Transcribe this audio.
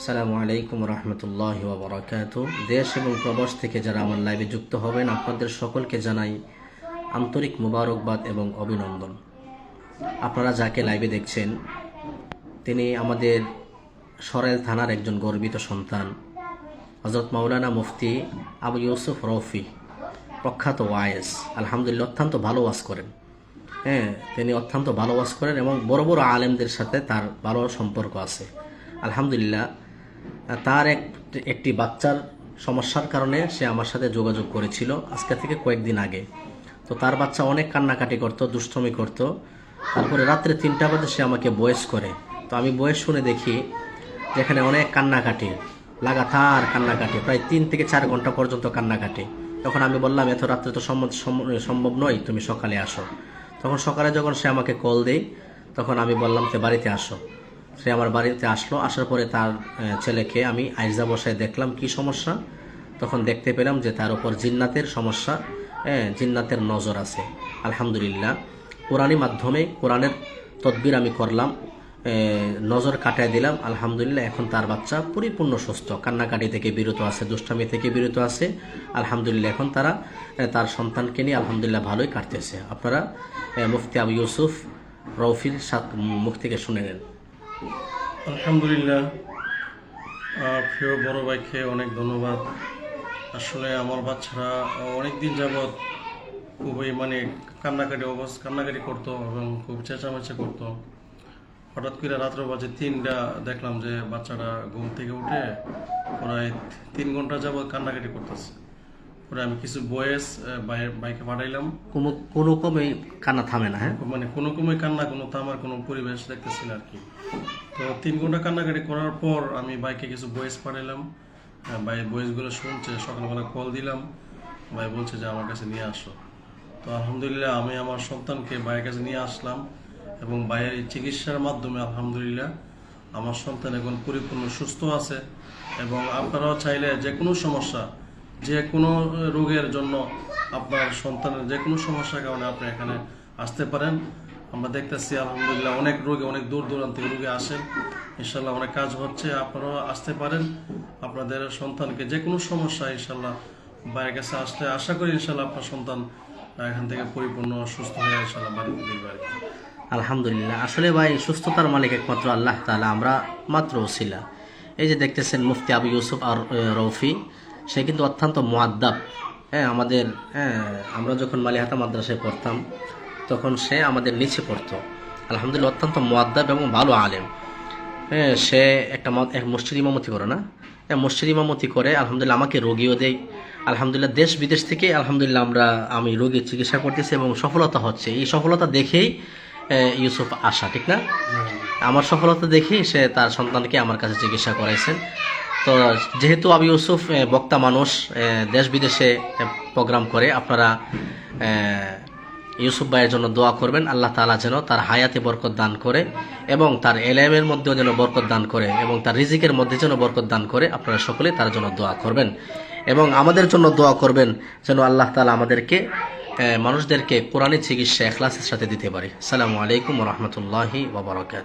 আসসালামু আলাইকুম রহমতুল্লাহি ওয়া বারাকাতুহু। দেশ এবং প্রবাস থেকে যারা আমার লাইভে যুক্ত হবেন আপনাদের সকলকে জানাই আন্তরিক মুবারকবাদ এবং অভিনন্দন। আপনারা যাকে লাইভে দেখছেন তিনি আমাদের সরাইল থানার একজন গর্বিত সন্তান, হযরত মাওলানা মুফতি আবু ইউসুফ রৌফি, প্রখ্যাত ওয়াইজ। আলহামদুলিল্লাহ অত্যন্ত ভালো ওয়াজ করেন। তিনি অত্যন্ত ভালো ওয়াজ করেন এবং বড় বড় আলেমদের সাথে তার ভালো সম্পর্ক আছে। আলহামদুলিল্লাহ তার একটি বাচ্চার সমস্যার কারণে সে আমার সাথে যোগাযোগ করেছিল আজকে থেকে কয়েকদিন আগে। তো তার বাচ্চা অনেক কান্নাকাটি করতো, দুষ্টমি করতো। তারপরে রাত্রে 3টা বাজে সে আমাকে ভয়েস করে। তো আমি ভয়েস শুনে দেখি যেখানে অনেক কান্নাকাটি, লাগাতার কান্নাকাটি, প্রায় 3 থেকে 4 ঘন্টা পর্যন্ত কান্নাকাটি। তখন আমি বললাম এত রাত্রে তো সম্ভব নয়, তুমি সকালে আসো। তখন সকালে যখন সে আমাকে কল দেয় তখন আমি বললাম সে বাড়িতে আসো। সে আমার বাড়িতে আসলো। আসার পরে তার ছেলেকে আমি আইজা বসায় দেখলাম কি সমস্যা। তখন দেখতে পেলাম যে তার উপর জিন্নাতের সমস্যা, জিন্নাতের নজর আছে। আলহামদুলিল্লাহ কোরআনী মাধ্যমে কোরআনের তদবির আমি করলাম, নজর কাটায় দিলাম। আলহামদুলিল্লাহ এখন তার বাচ্চা পরিপূর্ণ সুস্থ, কান্নাকাটি থেকে বিরত আছে, দুষ্টামি থেকে বিরত আছে। আলহামদুলিল্লাহ এখন তার সন্তানকে নিয়ে আলহামদুলিল্লাহ ভালোই কাটতেছে। আপনারা মুফতি আবু ইউসুফ রৌফির মুখ থেকে শুনে নেন। আলহামদুলিল্লাহ, প্রিয় বড় ভাইকে অনেক ধন্যবাদ। আসলে আমার বাচ্চারা অনেক দিন যাবৎ খুবই কান্নাকাটি করতো এবং খুব চেঁচামেচি করতো। হঠাৎ করে রাত্র বাজে 3টা দেখলাম যে বাচ্চারা ঘুম থেকে উঠে প্রায় 3 ঘন্টা যাবৎ কান্নাকাটি করতেছে। পরে আমি কিছু বয়েস বাইকে পাঠাইলাম। কোনো কমে কান্না থামে না, মানে কোনো কান্না, কোনো থামার কোনো পরিবেশ দেখতেছিল আর কি। তো 3 ঘন্টা কান্নাকাটি করার পর আমি বাইকে কিছু বয়েস পাঠাইলাম। ভাই বয়েসগুলো শুনছে, সকালবেলা কল দিলাম, ভাই বলছে যে আমার কাছে নিয়ে আসো। তো আলহামদুলিল্লাহ আমি আমার সন্তানকে ভাইয়ের কাছে নিয়ে আসলাম এবং ভাইয়ের এই চিকিৎসার মাধ্যমে আলহামদুলিল্লাহ আমার সন্তান এখন পরিপূর্ণ সুস্থ আছে। এবং আপনারাও চাইলে যে কোনো সমস্যা, যে কোনো রোগের জন্য আপনার সন্তানের যে কোনো সমস্যার কারণে আপনি এখানে আসতে পারেন। আমরা দেখতেছি আলহামদুলিল্লাহ অনেক রোগী, অনেক দূর দূরান্ত থেকে রোগী আসেন। ইনশাল্লাহ অনেক কাজ হচ্ছে, আপনারাও আসতে পারেন। আপনাদের সন্তানকে যে কোনো সমস্যা ইনশাল্লাহ বাইরের কাছে আসলে আশা করি ইনশাল্লাহ আপনার সন্তান এখান থেকে পরিপূর্ণ সুস্থ হয়ে ইনশাল্লাহ বাড়িতে ফিরবে। আলহামদুলিল্লাহ আসলে ভাই সুস্থতার মালিক একমাত্র আল্লাহ তাআলা, আমরা মাত্র ওসিলা। এই যে দেখতেছেন মুফতি আবু ইউসুফ আর রৌফি, সে কিন্তু অত্যন্ত মুআদ্দাব। আমাদের আমরা যখন মালিহাতা মাদ্রাসায় পড়তাম তখন সে আমাদের নিচে পড়তো। আলহামদুলিল্লাহ অত্যন্ত মুআদ্দাব এবং ভালো আলেম। সে এক মসজিদ ইমামতি করে না, মসজিদ ইমামতি করে। আলহামদুলিল্লাহ আমাকে রোগীও দেয়। আলহামদুলিল্লাহ দেশ বিদেশ থেকে আলহামদুলিল্লাহ আমি রোগীর চিকিৎসা করতেছি এবং সফলতা হচ্ছে। এই সফলতা দেখেই ইউসুফ আসা, ঠিক না? আমার সফলতা দেখেই সে তার সন্তানকে আমার কাছে চিকিৎসা করাইছেন। তো যেহেতু আবু ইউসুফ বক্তা মানুষ, দেশ বিদেশে প্রোগ্রাম করে, আপনারা ইউসুফ ভাইয়ের জন্য দোয়া করবেন। আল্লাহ তাআলা যেন তার হায়াতে বরকত দান করে এবং তার এলেমের মধ্যেও যেন বরকত দান করে এবং তার রিজিকের মধ্যে যেন বরকত দান করে। আপনারা সকলে তার জন্য দোয়া করবেন এবং আমাদের জন্য দোয়া করবেন যেন আল্লাহ তাআলা আমাদেরকে মানুষদেরকে কোরআনের চিকিৎসা ইখলাসের সাথে দিতে পারে। আসসালামু আলাইকুম ওয়া রাহমাতুল্লাহি ওয়া বারাকাতুহু।